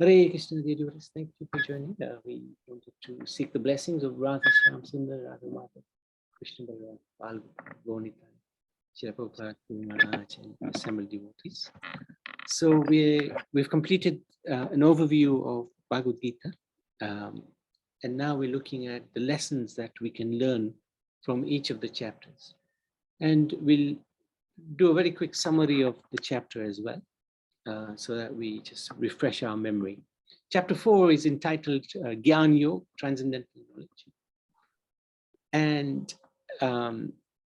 Hare Krishna, dear devotees, thank you for joining. We wanted to seek the blessings of Radha Shyam Sundar, Radha Madhav, Krishna Bhagavan, Pal Gonita, Srila Prabhupada, Guru Maharaj, and assembled devotees. So we've completed an overview of Bhagavad Gita, and now we're looking at the lessons that we can learn from each of the chapters. And we'll do a very quick summary of the chapter as well, so that we just refresh our memory. Chapter 4 is entitled Gyan Yoga, Transcendental Knowledge. And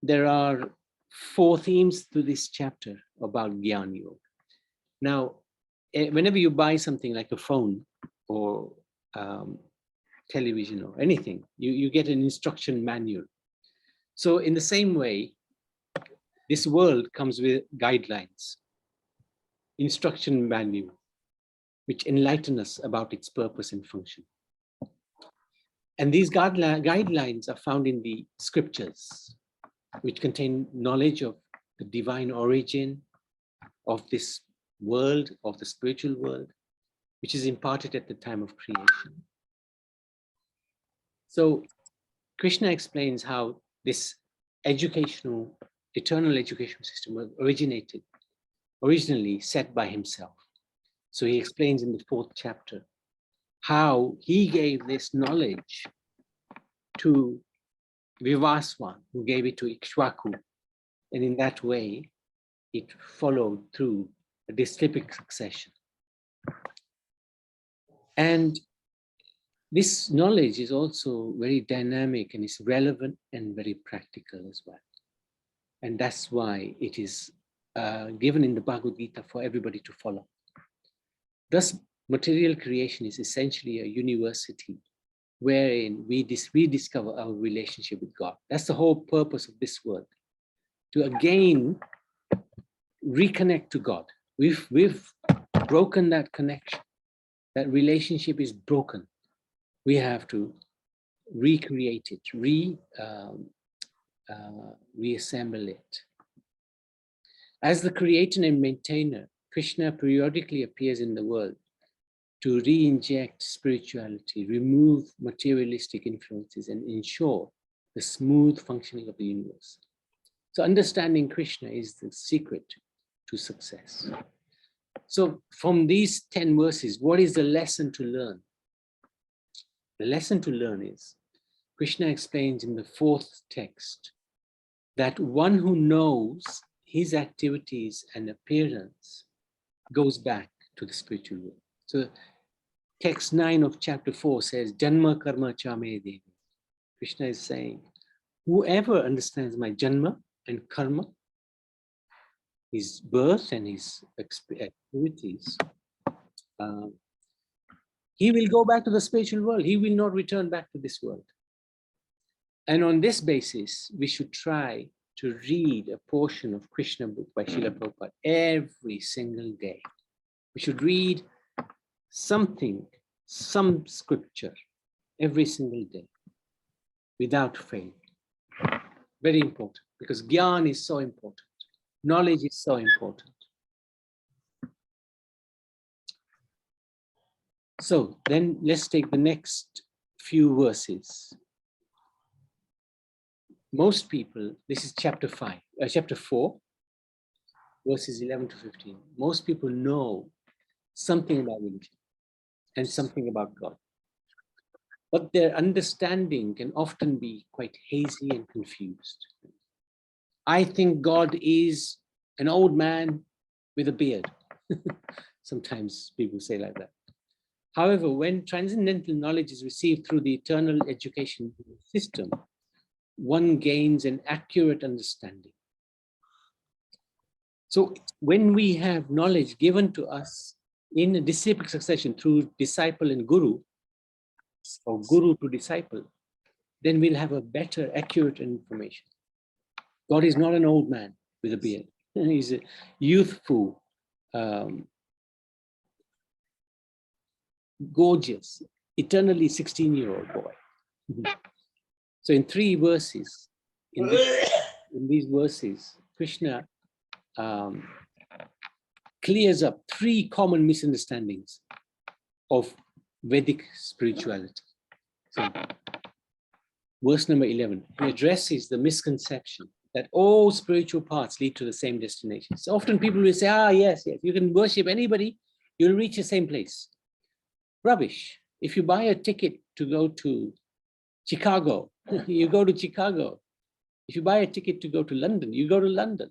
there are 4 themes to this chapter about Gyan Yoga. Now, whenever you buy something like a phone or television or anything, you get an instruction manual. So in the same way, this world comes with guidelines, instruction manual, which enlighten us about its purpose and function. And these guidelines are found in the scriptures, which contain knowledge of the divine origin of this world, of the spiritual world, which is imparted at the time of creation. So Krishna explains how this eternal educational system was originally set by himself. So he explains in the 4th chapter how he gave this knowledge to Vivaswan, who gave it to Ikshvaku. And in that way, it followed through a disciplic succession. And this knowledge is also very dynamic and is relevant and very practical as well. And that's why it is given in the Bhagavad Gita for everybody to follow. Thus, material creation is essentially a university wherein we rediscover our relationship with God. That's the whole purpose of this work, to again reconnect to God. We've broken that connection. That relationship is broken. We have to recreate it, reassemble it. As the creator and maintainer, Krishna periodically appears in the world to re-inject spirituality, remove materialistic influences, and ensure the smooth functioning of the universe. So understanding Krishna is the secret to success. So from these 10 verses, what is the lesson to learn? The lesson to learn is, Krishna explains in the 4th text, that one who knows his activities and appearance goes back to the spiritual world. So text 9 of chapter 4 says, Janma karma cha me devi. Krishna is saying, whoever understands my janma and karma, his birth and his activities, he will go back to the spiritual world. He will not return back to this world. And on this basis, we should try to read a portion of Krishna book by Srila Prabhupada every single day. We should read something, some scripture every single day without fail. Very important, because Gyan is so important. Knowledge is so important. So then let's take the next few verses. Most people, this is chapter 4, verses 11 to 15. Most people know something about religion and something about God, but their understanding can often be quite hazy and confused. I think God is an old man with a beard. Sometimes people say like that. However, when transcendental knowledge is received through the eternal education system, one gains an accurate understanding. So when we have knowledge given to us in a disciplic succession through disciple and guru, or guru to disciple, then we'll have a better, accurate information. God is not an old man with a beard. He's a youthful, gorgeous, eternally 16-year-old boy. So in 3 verses, in these verses, Krishna clears up 3 common misunderstandings of Vedic spirituality. So, verse number 11, he addresses the misconception that all spiritual paths lead to the same destination. So often people will say, yes, you can worship anybody, you'll reach the same place. Rubbish. If you buy a ticket to go to Chicago, you go to Chicago. If you buy a ticket to go to London, you go to London.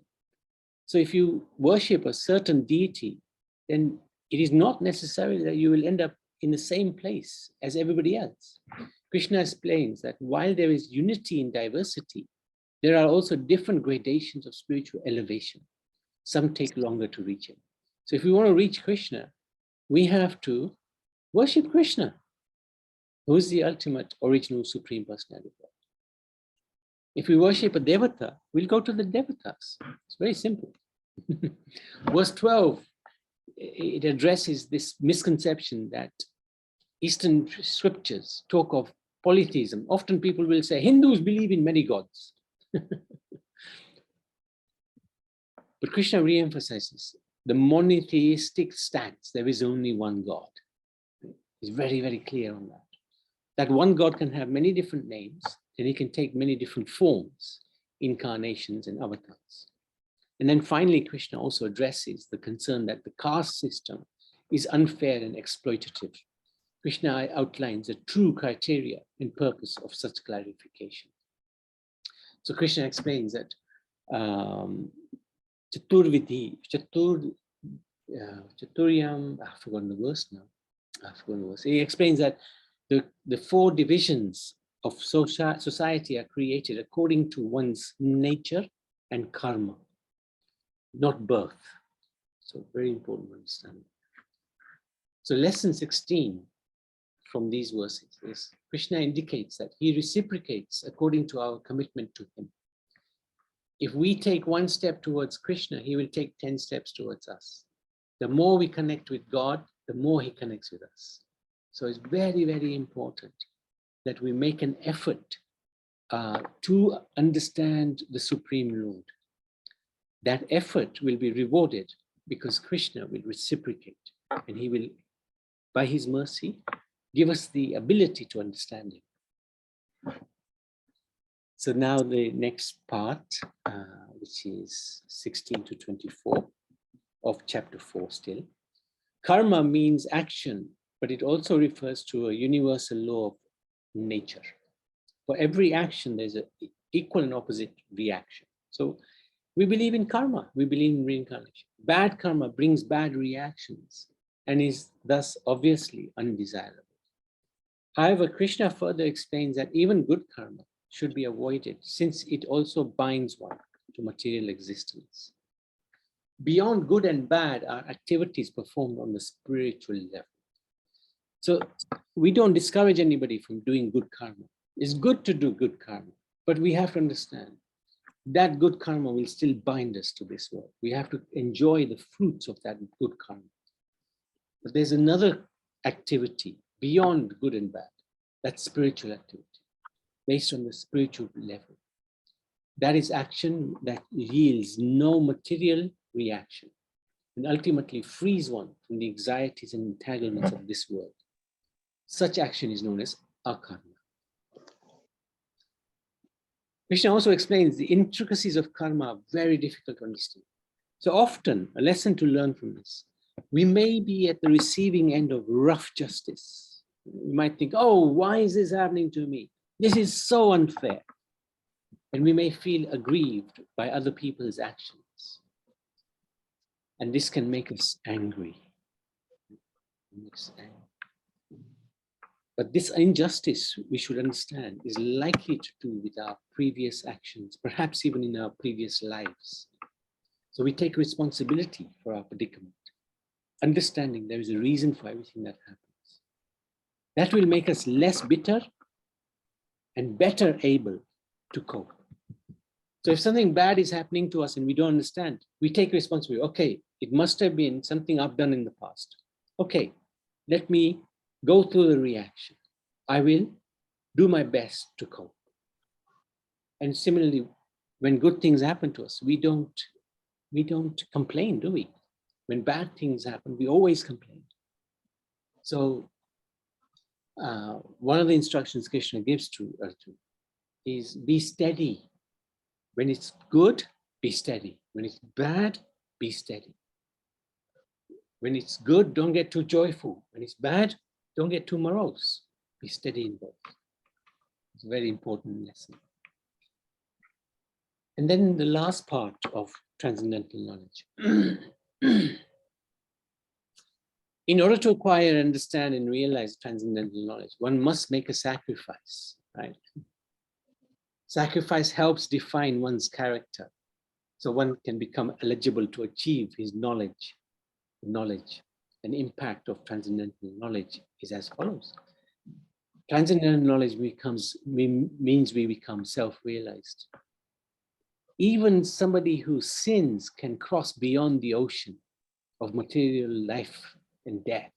So if you worship a certain deity, then it is not necessarily that you will end up in the same place as everybody else. Krishna explains that while there is unity in diversity, there are also different gradations of spiritual elevation. Some take longer to reach him. So if we want to reach Krishna, we have to worship Krishna, who is the ultimate original supreme personality of God. If we worship a devata, we'll go to the devatas. It's very simple. Verse 12, it addresses this misconception that Eastern scriptures talk of polytheism. Often people will say, Hindus believe in many gods. But Krishna re-emphasizes the monotheistic stance. There is only one God. He's very, very clear on that. That one God can have many different names, and he can take many different forms, incarnations and avatars. And then finally, Krishna also addresses the concern that the caste system is unfair and exploitative. Krishna outlines the true criteria and purpose of such clarification. So Krishna explains that Chaturvidhi, Chaturyam, I've forgotten the verse now. He explains that the 4 divisions of society are created according to one's nature and karma, not birth. So very important to understand. So lesson 16 from these verses is Krishna indicates that he reciprocates according to our commitment to him. If we take 1 step towards Krishna, he will take 10 steps towards us. The more we connect with God, the more he connects with us. So it's very, very important that we make an effort to understand the Supreme Lord. That effort will be rewarded because Krishna will reciprocate, and he will, by his mercy, give us the ability to understand him. So now the next part, which is 16 to 24 of chapter 4 still. Karma means action, but it also refers to a universal law of nature. For every action, there's an equal and opposite reaction. So we believe in karma, we believe in reincarnation. Bad karma brings bad reactions and is thus obviously undesirable. However, Krishna further explains that even good karma should be avoided since it also binds one to material existence. Beyond good and bad are activities performed on the spiritual level. So we don't discourage anybody from doing good karma. It's good to do good karma, but we have to understand that good karma will still bind us to this world. We have to enjoy the fruits of that good karma. But there's another activity beyond good and bad. That's spiritual activity, based on the spiritual level. That is action that yields no material reaction and ultimately frees one from the anxieties and entanglements of this world. Such action is known as akarma. Krishna also explains the intricacies of karma are very difficult to understand. So often, a lesson to learn from this, we may be at the receiving end of rough justice. We might think, oh, why is this happening to me? This is so unfair. And we may feel aggrieved by other people's actions. And this can make us angry. But this injustice, we should understand, is likely to do with our previous actions, perhaps even in our previous lives. So we take responsibility for our predicament, understanding there is a reason for everything that happens. That will make us less bitter and better able to cope. So if something bad is happening to us and we don't understand, we take responsibility. Okay, it must have been something I've done in the past. Okay, let me go through the reaction. I will do my best to cope. And similarly, when good things happen to us, we don't complain, do we? When bad things happen, we always complain. So one of the instructions Krishna gives to Arjuna is be steady. When it's good, be steady. When it's bad, be steady. When it's good, don't get too joyful. When it's bad, don't get too morose. Be steady in both. It's a very important lesson. And then the last part of transcendental knowledge. In order to acquire, understand, and realize transcendental knowledge, one must make a sacrifice, right? Sacrifice helps define one's character, so one can become eligible to achieve his knowledge. Knowledge and impact of transcendental knowledge is as follows. Transcendental knowledge means we become self-realized. Even somebody who sins can cross beyond the ocean of material life and death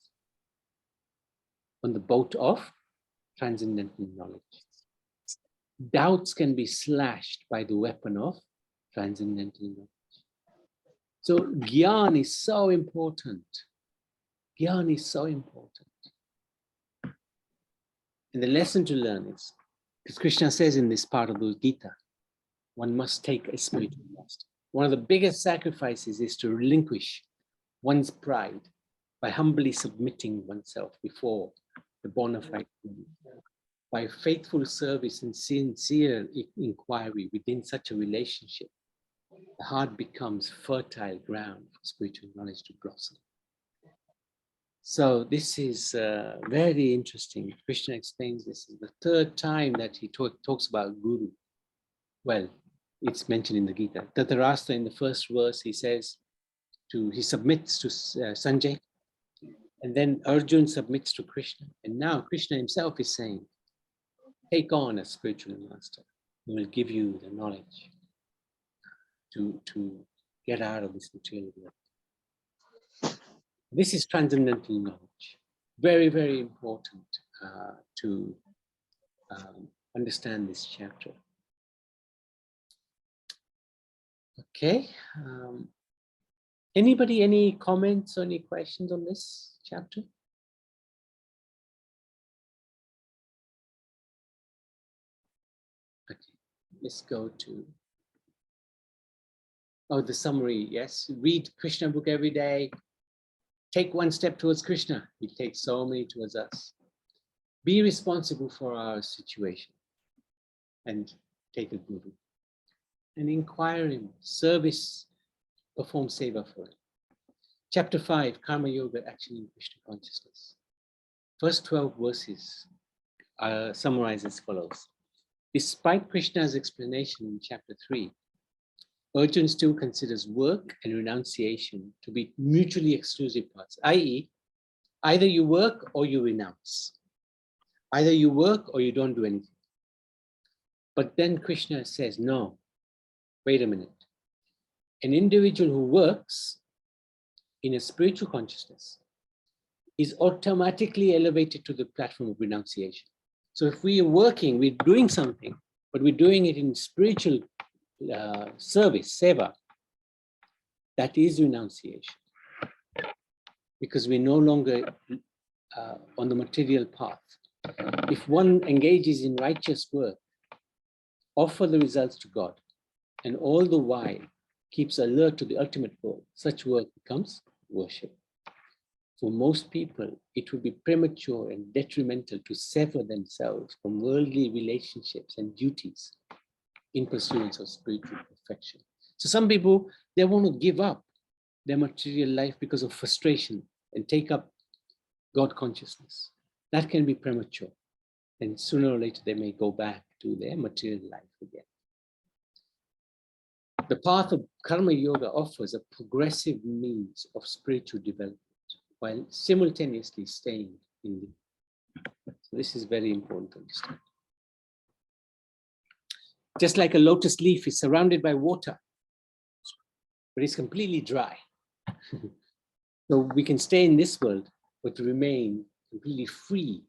on the boat of transcendental knowledge. Doubts can be slashed by the weapon of transcendental knowledge. So Gyan is so important. Gyan is so important. And the lesson to learn is, because Krishna says in this part of the Gita, one must take a spiritual master. One of the biggest sacrifices is to relinquish one's pride by humbly submitting oneself before the bona fide Guru. By faithful service and sincere inquiry within such a relationship, the heart becomes fertile ground for spiritual knowledge to blossom. So this is very interesting. Krishna explains this is the third time that he talks about Guru. Well, it's mentioned in the Gita. Dhatarashtra, in the first verse, he says, he submits to Sanjay, and then Arjuna submits to Krishna. And now Krishna himself is saying, take on a spiritual master who will give you the knowledge to get out of this material world. This is transcendental knowledge. Very, very important to understand this chapter. Okay. Anybody, any comments or any questions on this chapter? Okay, let's go to the summary. Yes, read Krishna book every day. Take one step towards Krishna. He takes so many towards us. Be responsible for our situation and take a guru. And inquire him, service, perform seva for him. Chapter 5, Karma Yoga, Action in Krishna Consciousness. First 12 verses are summarized as follows. Despite Krishna's explanation in chapter 3, Arjuna still considers work and renunciation to be mutually exclusive parts, i.e., either you work or you renounce. Either you work or you don't do anything. But then Krishna says, no, wait a minute. An individual who works in a spiritual consciousness is automatically elevated to the platform of renunciation. So if we are working, we're doing something, but we're doing it in spiritual service, seva, that is renunciation. Because we're no longer on the material path. If one engages in righteous work, offer the results to God, and all the while keeps alert to the ultimate goal, such work becomes worship. For most people, it would be premature and detrimental to sever themselves from worldly relationships and duties in pursuance of spiritual perfection. So some people, they want to give up their material life because of frustration and take up God consciousness. That can be premature. And sooner or later, they may go back to their material life again. The path of Karma Yoga offers a progressive means of spiritual development while simultaneously staying in the. So this is very important to understand. Just like a lotus leaf is surrounded by water, but it's completely dry. So we can stay in this world, but remain completely free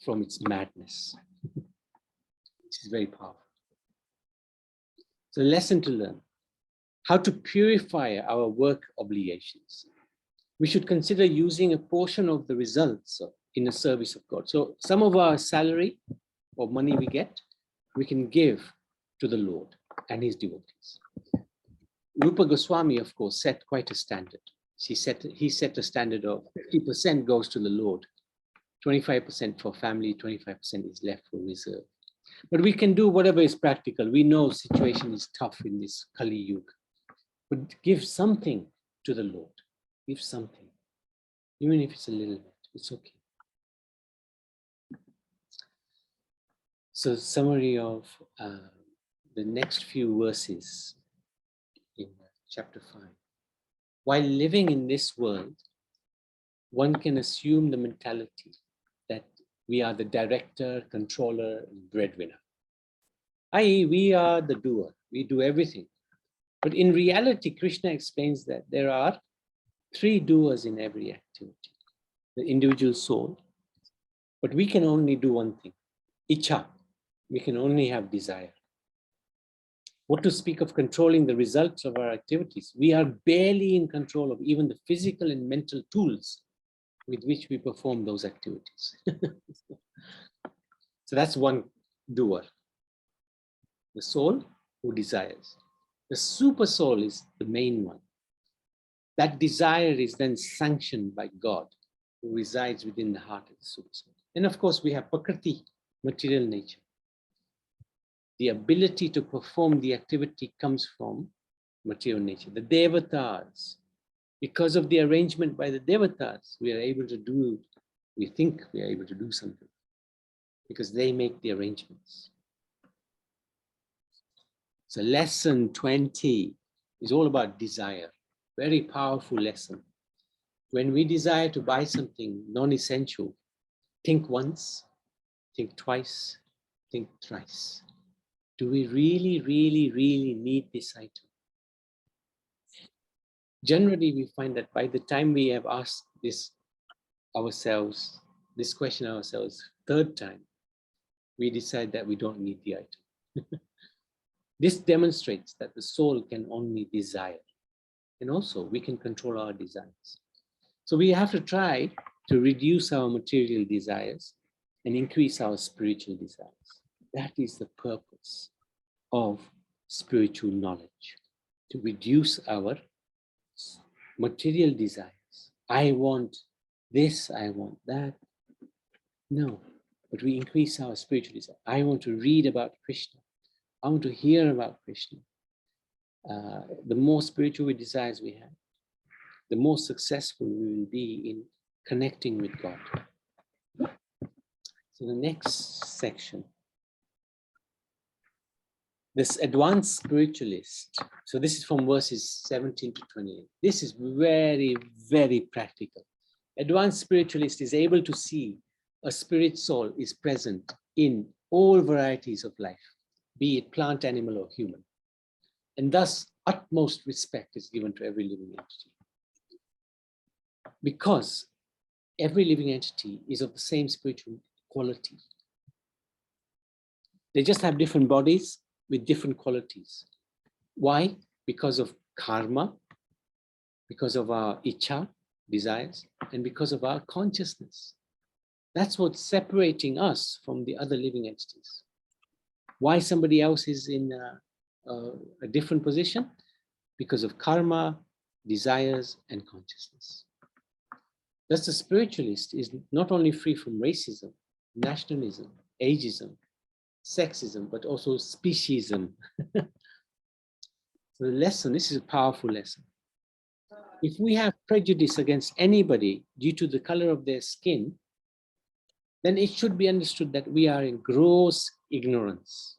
from its madness. This is very powerful. So lesson to learn. How to purify our work obligations. we should consider using a portion of the results in the service of God. So some of our salary or money we get, we can give to the Lord and his devotees. Rupa Goswami, of course, set quite a standard. He set a standard of 50% goes to the Lord, 25% for family, 25% is left for reserve. But we can do whatever is practical. We know situation is tough in this Kali Yuga. But give something to the Lord. Give something. Even if it's a little bit, it's okay. So summary of the next few verses in chapter 5. While living in this world, one can assume the mentality that we are the director, controller, and breadwinner. I.e., we are the doer. We do everything. But in reality, Krishna explains that there are 3 doers in every activity. The individual soul, but we can only do one thing. Icha. We can only have desire. What to speak of controlling the results of our activities? We are barely in control of even the physical and mental tools with which we perform those activities. So that's one doer. The soul who desires. The super soul is the main one. That desire is then sanctioned by God, who resides within the heart of the super soul. And of course, we have Prakriti, material nature. The ability to perform the activity comes from material nature. The devatas, because of the arrangement by the devatas, we are able to do, we think we are able to do something, because they make the arrangements. So lesson 20 is all about desire. Very powerful lesson. When we desire to buy something non-essential, think once, think twice, think thrice. Do we really, really, really need this item? Generally, we find that by the time we have asked this question ourselves, 3rd time, we decide that we don't need the item. This demonstrates that the soul can only desire. And also, we can control our desires. So we have to try to reduce our material desires and increase our spiritual desires. That is the purpose of spiritual knowledge, to reduce our material desires. I want this, I want that. No, but we increase our spiritual desire. I want to read about Krishna. I want to hear about Krishna. The more spiritual desires we have, the more successful we will be in connecting with God. So the next section, this advanced spiritualist. So this is from verses 17 to 28. This is very, very practical. Advanced spiritualist is able to see a spirit soul is present in all varieties of life, be it plant, animal, or human. And thus, utmost respect is given to every living entity. Because every living entity is of the same spiritual quality. They just have different bodies with different qualities. Why? Because of karma, because of our icha, desires, and because of our consciousness. That's what's separating us from the other living entities. Why somebody else is in a different position? Because of karma, desires, and consciousness. Thus, the spiritualist is not only free from racism, nationalism, ageism, sexism, but also speciesism. So the lesson, this is a powerful lesson. If we have prejudice against anybody due to the color of their skin, then it should be understood that we are in gross ignorance.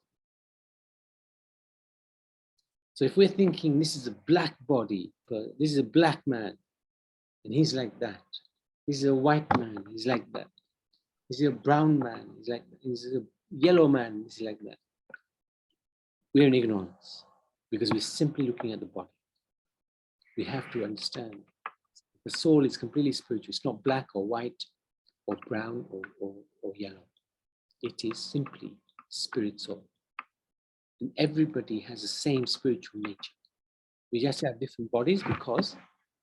So if we're thinking this is a black body, this is a black man, and he's like that. This is a white man, he's like that. This is a brown man, he's like that. This is a yellow man, he's like that. We're in ignorance because we're simply looking at the body. We have to understand the soul is completely spiritual. It's not black or white or brown or yellow. It is simply spirit soul. And everybody has the same spiritual nature. We just have different bodies because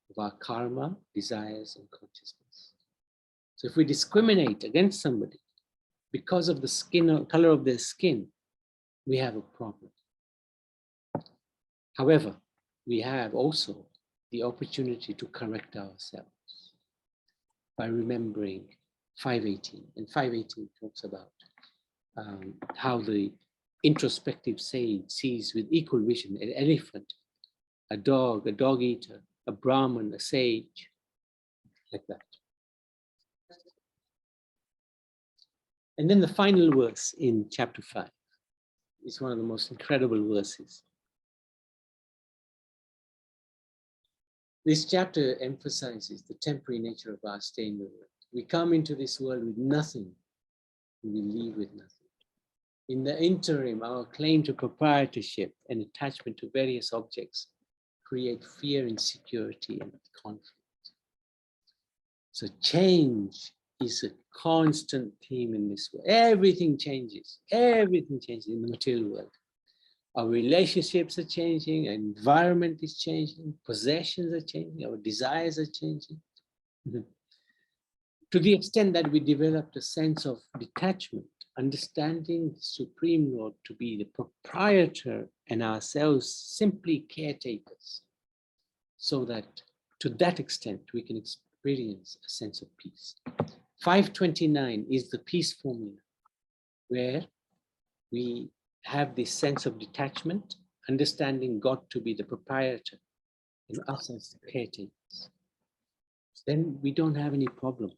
of our karma, desires, and consciousness. So if we discriminate against somebody because of the skin or color of their skin, we have a problem. However, we have also the opportunity to correct ourselves by remembering 518. And 518 talks about how the introspective sage sees with equal vision an elephant, a dog eater, a Brahman, a sage, like that. And then the final verse in chapter 5 is one of the most incredible verses. This chapter emphasizes the temporary nature of our stay in the world. We come into this world with nothing, and we leave with nothing. In the interim, our claim to proprietorship and attachment to various objects create fear, insecurity, and conflict. So change is a constant theme in this world. Everything changes in the material world. Our relationships are changing, our environment is changing, possessions are changing, our desires are changing. To the extent that we developed a sense of detachment, understanding the Supreme Lord to be the proprietor and ourselves simply caretakers, so that to that extent we can experience a sense of peace. 529 is the peace formula, where we have this sense of detachment, understanding God to be the proprietor and us as the caretakers. Then we don't have any problem.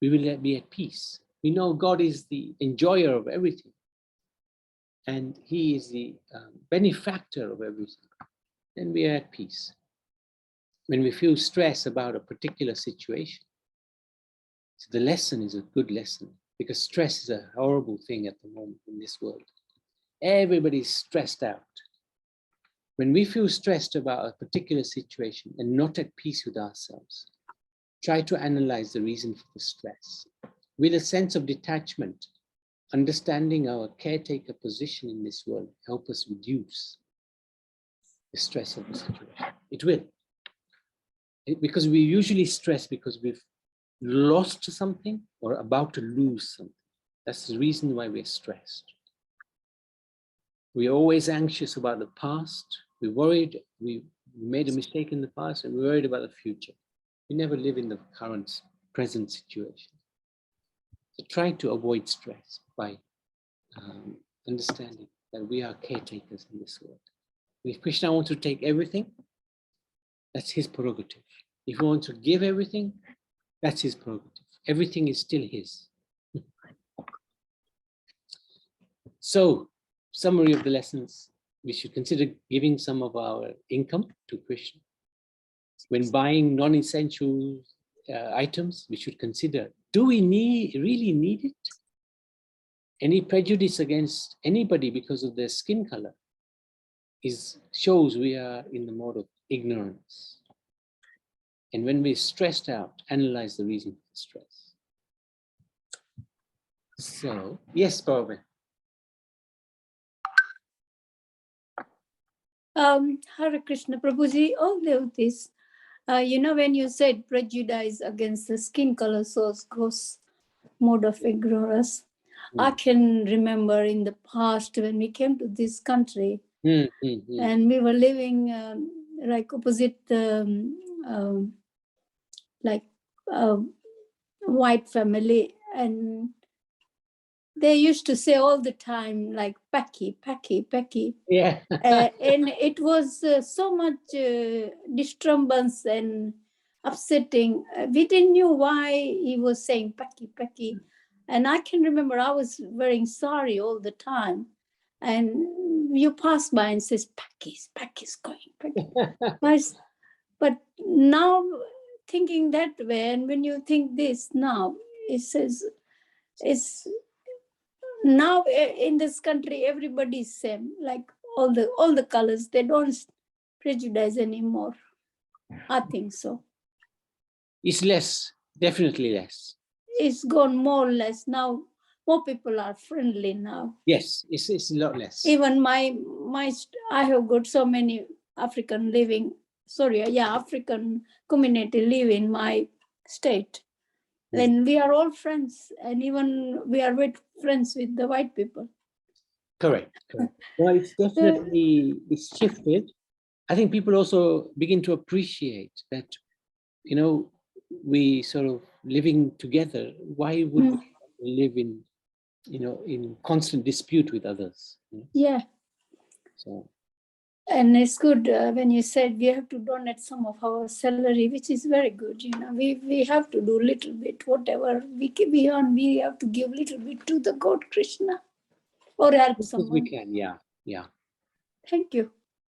We will be at peace. We know God is the enjoyer of everything, and He is the benefactor of everything. Then we are at peace. When we feel stress about a particular situation, so the lesson is a good lesson, because stress is a horrible thing at the moment in this world. Everybody's stressed out. When we feel stressed about a particular situation and not at peace with ourselves, try to analyze the reason for the stress. With a sense of detachment, understanding our caretaker position in this world help us reduce the stress of the situation. It will. Because we usually stress because we've lost something or about to lose something. That's the reason why we're stressed. We're always anxious about the past. We're worried we made a mistake in the past, and we're worried about the future. We never live in the current, present situation. So try to avoid stress by understanding that we are caretakers in this world. If Krishna wants to take everything, that's his prerogative. If he wants to give everything, that's his prerogative. Everything is still his. So, summary of the lessons: we should consider giving some of our income to Krishna. When buying non-essential items, we should consider, do we really need it? Any prejudice against anybody because of their skin color shows we are in the mode of ignorance. And when we're stressed out, analyze the reason for the stress. So, yes, Barbara. Hare Krishna, Prabhuji, all of this, when you said prejudice against the skin color, so gross mode of ignorance, I can remember in the past when we came to this country and we were living like opposite white family, and they used to say all the time like Paki, Paki, Paki. Yeah. And it was so much disturbance and upsetting. We didn't know why he was saying Paki, Paki. And I can remember I was very sorry all the time. And you pass by and says, Paki's going, Paki. But now thinking that way, and when you think this now, it says, it's now in this country, everybody's same, like all the colors, they don't prejudice anymore. I think so. It's less, definitely less. It's gone more or less now. More people are friendly now. Yes, it's a lot less. Even I have got so many African living African community live in my state. Then we are all friends, and even we are friends with the white people. Correct. Well, it's definitely, it's shifted. I think people also begin to appreciate that, we sort of living together. Why would we live in, in constant dispute with others? Yeah. So. And it's good when you said we have to donate some of our salary, which is very good. We have to do little bit, whatever we earn, we have to give little bit to the God Krishna, or help someone. We can, yeah. Thank you.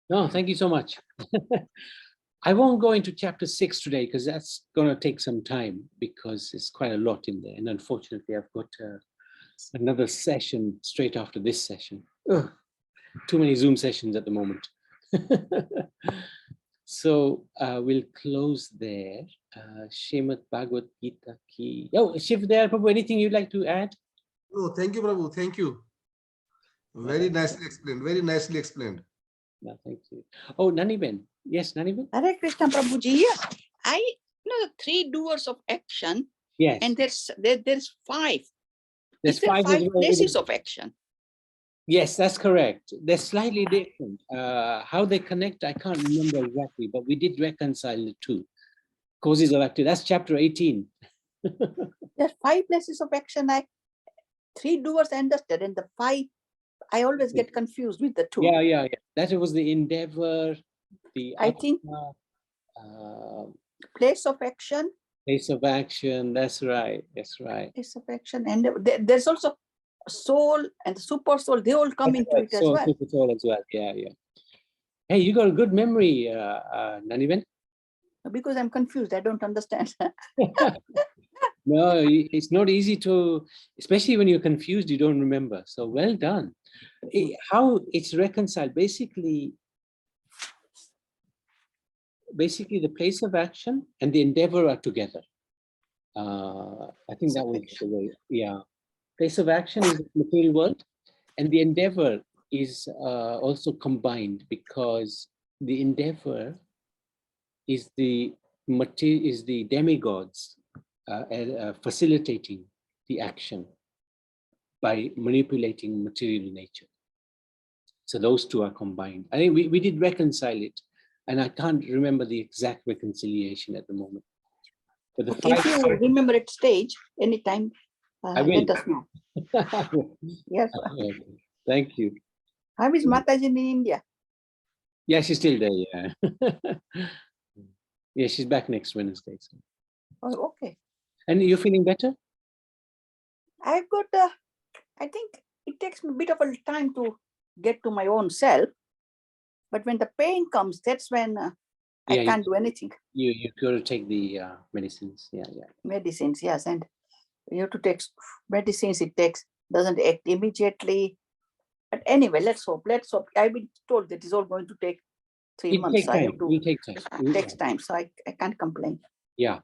No, thank you so much. I won't go into chapter 6 today because that's going to take some time because it's quite a lot in there. And unfortunately, I've got another session straight after this session. Ugh, too many Zoom sessions at the moment. So we'll close there. Srimad Bhagavad Gita ki. Oh, Shiv there, Prabhu, anything you'd like to add? Oh, thank you, Prabhu. Thank you. Very nicely explained. Very nicely explained. No, thank you. Oh, Naniben. Yes, Naniben. Hare Krishna, Prabhuji. Yes, I know the 3 doers of action. Yes. And there's 5. There's Is there 5 places of action? Yes, that's correct. They're slightly different. How they connect, I can't remember exactly, but we did reconcile the 2 causes of activity. That's chapter 18. There's 5 places of action. 3 doers I understood, and the 5, I always get confused with the 2. Yeah. That was the endeavor, the I think place of action. Place of action. That's right. Place of action, and there's also soul and the super soul. They all come into it as well. Super soul as well. Yeah. Hey, you got a good memory, Naniben. Because I'm confused, I don't understand. No, it's not easy to, especially when you're confused, you don't remember. So well done. How it's reconciled, basically the place of action and the endeavor are together. I think that was the way. Yeah. Place of action is the material world, and the endeavor is also combined because the endeavor is the demigods facilitating the action by manipulating material nature. So those 2 are combined. I think we did reconcile it, and I can't remember the exact reconciliation at the moment. But the if you remember at stage, anytime, let us know. Yes. Okay. Thank you. How is Mataji in India? Yeah, she's still there. Yeah. Yeah, she's back next Wednesday. So. Oh, okay. And you're feeling better? I've got, I think it takes me a bit of a time to get to my own self. But when the pain comes, that's when I can't do anything. You got to take the medicines. Yeah. Medicines, yes. And you have to take medicines. It doesn't act immediately. But anyway, let's hope. I've been told that it's all going to take 3 months. It takes time. It takes time, so I can't complain. Yeah.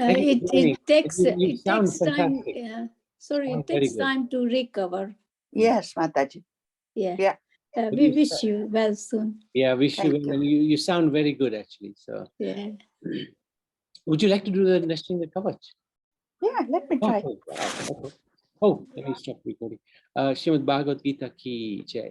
It takes time. Yeah. Sorry, it takes time to recover. Yes, Mataji. Yeah. We wish you well soon. Yeah, wish you well. And you sound very good, actually. So yeah. Would you like to do the nesting the Kavach? Yeah, let me try. Oh, let me stop recording. Srimad Bhagavad Gita ki jai.